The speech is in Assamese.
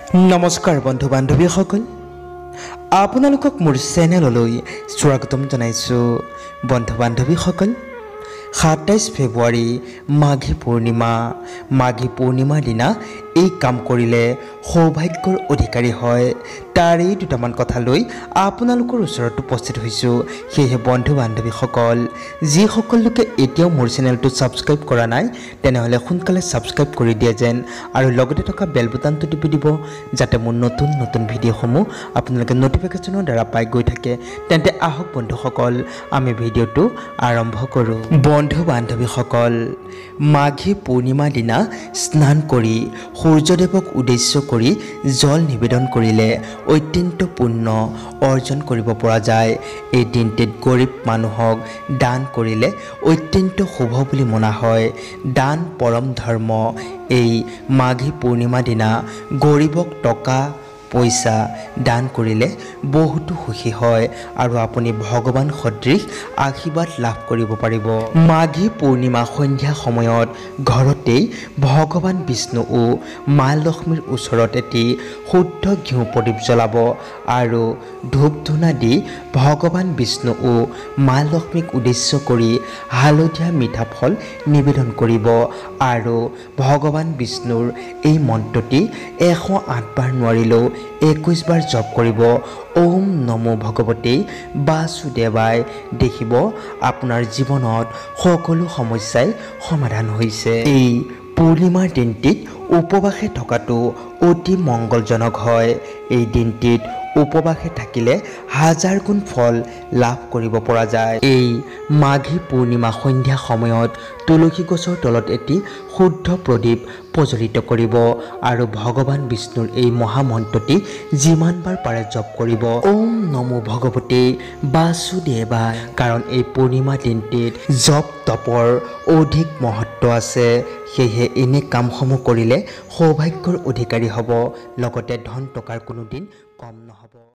नमस्कार बंधु बान्धवीসকল আপোনালোকক মোৰ চেনেললৈ স্বাগতম জনাইছো বন্ধু বান্ধৱীসকল 27 ফেব্ৰুৱাৰী মাঘী পূৰ্ণিমাৰ দিনা এই কাম কৰিলে সৌভাগ্যৰ অধিকাৰী হয় তাৰে দুটামান কথা লৈ আপোনালোকৰ ওচৰত উপস্থিত হৈছো সেয়ে বন্ধু বান্ধৱীসকল যি সকল লোকে এতিয়াও মোৰ চেনেলটো সাবস্ক্ৰাইব কৰা নাই তেনেহলে সোনকালে সাবস্ক্ৰাইব কৰি দিয়া যেন আৰু লগতে থকা বেল বুটামটো টিপি দিব যাতে মোৰ নতুন ভিডিঅ'সমূহ আপোনালোকে নটিফিকেশনৰ দ্বাৰা পাই গৈ থাকে তেন্তে আহক বন্ধুসকল আমি ভিডিঅ'টো আৰম্ভ কৰো বন্ধু বান্ধৱীসকল মাঘী পূৰ্ণিমা দিনা স্নান কৰি সূৰ্যদেৱক উদ্দেশ্য কৰি জল নিবেদন কৰিলে অত্যন্ত পুণ্য অৰ্জন কৰিব পৰা যায় এই দিনটিত গৰীব মানুহক দান কৰিলে অত্যন্ত শুভ বুলি মনা হয় দান পৰম ধৰ্ম এই মাঘী পূৰ্ণিমা দিনা গৰীবক টকা পইচা দান কৰিলে বহুতো সুখী হয় আৰু আপুনি ভগৱান সদৃশ আশীৰ্বাদ লাভ কৰিব পাৰিব মাঘী পূৰ্ণিমা সন্ধিয়া সময়ত ঘৰতেই ভগৱান বিষ্ণু ও মা লক্ষ্মীৰ ওচৰত এটি শুদ্ধ ঘিউ প্ৰদীপ জ্বলাব আৰু ধূপ ধূনা দি ভগৱান বিষ্ণু ও মা লক্ষ্মীক উদ্দেশ্য কৰি হালধীয়া মিঠা ফল নিবেদন কৰিব আৰু ভগৱান বিষ্ণুৰ এই মন্ত্ৰটি 108 বাৰ নোৱাৰিলেও 21 বাৰ জপ কৰিব ওম নমো ভগৱতে বাসুদেৱাই দেখিব আপোনাৰ জীৱনত সকলো সমস্যাই সমাধান হৈছে এই পূৰ্ণিমাৰ দিনটিত উপবাসে থকাটো অতি মংগলজনক হয় এই দিনটিত উপবাসে থাকিলে হাজাৰ গুণ ফল লাভ কৰিব পৰা যায় এই মাঘী পূৰ্ণিমা সন্ধিয়া সময়ত তুলসী গছৰ তলত এটি শুদ্ধ প্ৰদীপ প্ৰজ্বলিত কৰিব আৰু ভগৱান বিষ্ণুৰ এই মহামন্ত্ৰটি যিমান বাৰ পাৰে জপ কৰিব ওম নমো ভগৱতে বাসুদেৱাই কাৰণ এই পূৰ্ণিমা দিনটিত জপ তপৰ অধিক মহত্ব আছে সেয়ে এনে কামসমূহ কৰিলে সৌভাগ্যৰ অধিকাৰী হ'ব লগতে ধন টকাৰ কোনো দিন কম নহ'ব